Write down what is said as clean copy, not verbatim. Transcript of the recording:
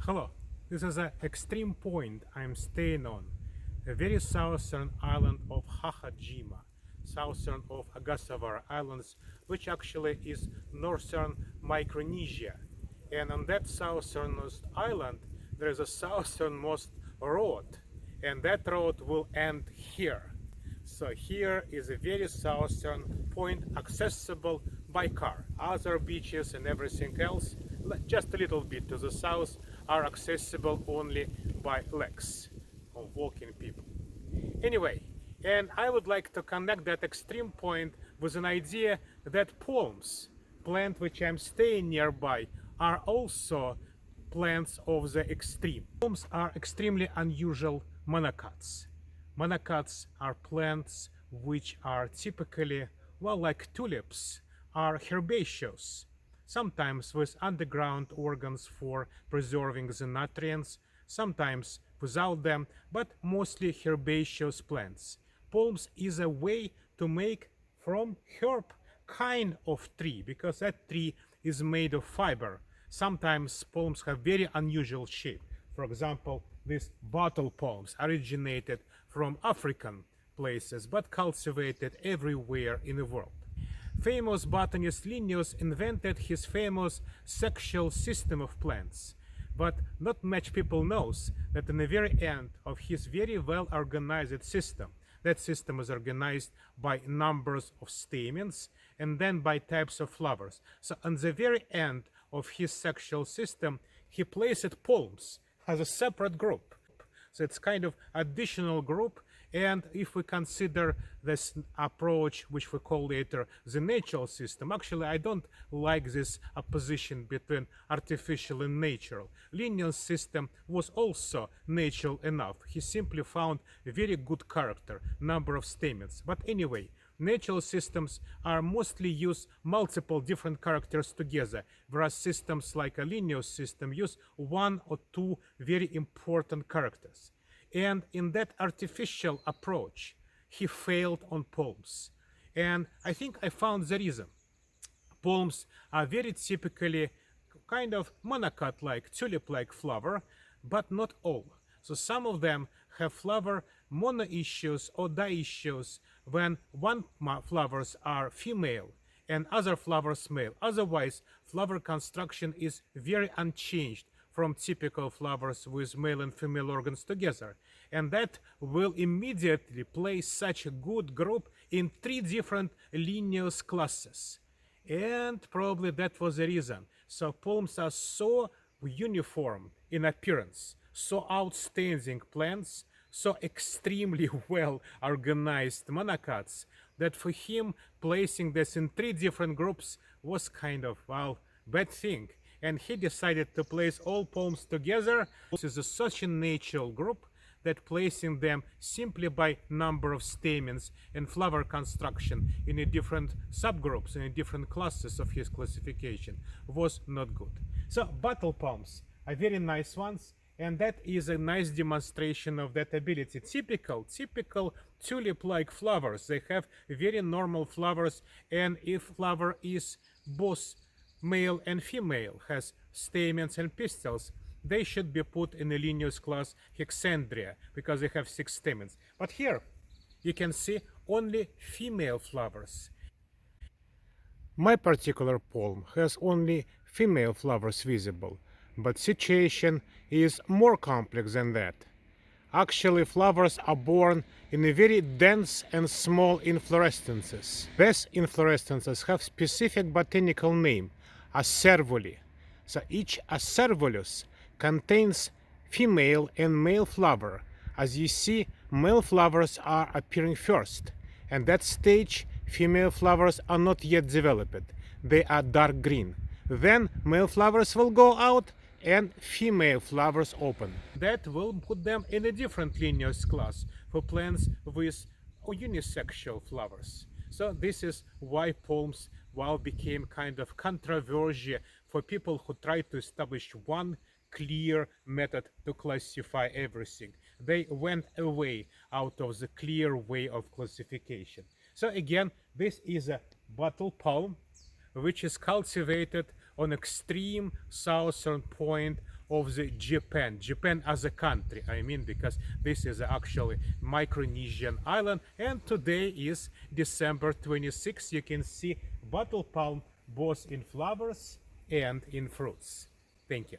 Hello, this is an extreme point I'm staying on, a very southern island of Hachajima, southern of Ogasawara Islands, which actually is northern Micronesia. And on that southernmost island, there is a southernmost road, and that road will end here. So here is a very southern point accessible by car. Other beaches and everything else, just a little bit to the south, are accessible only by legs of walking people. Anyway, and I would like to connect that extreme point with an idea that palms, plant which I'm staying nearby, are also plants of the extreme. Palms are extremely unusual monocots. Monocots are plants which are typically, well, like tulips, are herbaceous, sometimes with underground organs for preserving the nutrients, sometimes without them, but mostly herbaceous plants. Palms is a way to make from herb kind of tree, because that tree is made of fiber. Sometimes palms have very unusual shape. For example, these bottle palms originated from African places but cultivated everywhere in the world. Famous botanist Linnaeus invented his famous sexual system of plants. But not much people knows that in the very end of his very well organized system, that system is organized by numbers of stamens and then by types of flowers. So on the very end of his sexual system, he placed palms as a separate group. So it's kind of additional group. And if we consider this approach, which we call later the natural system, actually I don't like this opposition between artificial and natural. Linnaeus system was also natural enough. He simply found a very good character, number of stamens. But anyway, natural systems are mostly use multiple different characters together, whereas systems like a Linnaeus system use one or two very important characters. And in that artificial approach, he failed on palms. And I think I found the reason. Palms are very typically kind of monocot-like, tulip-like flower, but not all. So some of them have flower monoecious or dioecious when one flowers are female and other flowers male. Otherwise, flower construction is very unchanged from typical flowers with male and female organs together. And that will immediately place such a good group in three different Linnaeus classes. And probably that was the reason. So palms are so uniform in appearance, so outstanding plants, so extremely well organized monocots, that for him placing this in three different groups was kind of, well, bad thing. And he decided to place all palms together. This is such a natural group that placing them simply by number of stamens and flower construction in a different subgroups, in a different classes of his classification was not good. So bottle palms are very nice ones, and that is a nice demonstration of that ability. Typical tulip-like flowers. They have very normal flowers, and if flower is both male and female, has stamens and pistils, they should be put in the Linnaeus class Hexandria because they have 6 stamens. But here you can see only female flowers. My particular palm has only female flowers visible, but situation is more complex than that. Actually, flowers are born in a very dense and small inflorescences. These inflorescences have specific botanical name, acervuli. So each acervulus contains female and male flower. As you see, male flowers are appearing first. And that stage, female flowers are not yet developed. They are dark green. Then male flowers will go out and female flowers open. That will put them in a different Linnaeus class for plants with unisexual flowers. So this is why palms became kind of controversial for people who try to establish one clear method to classify everything. They went away out of the clear way of classification. So again, this is a bottle palm which is cultivated on extreme southern point of the Japan as a country. I mean, because this is actually Micronesian island, and today is December 26th. You can see bottle palm both in flowers and in fruits. Thank you.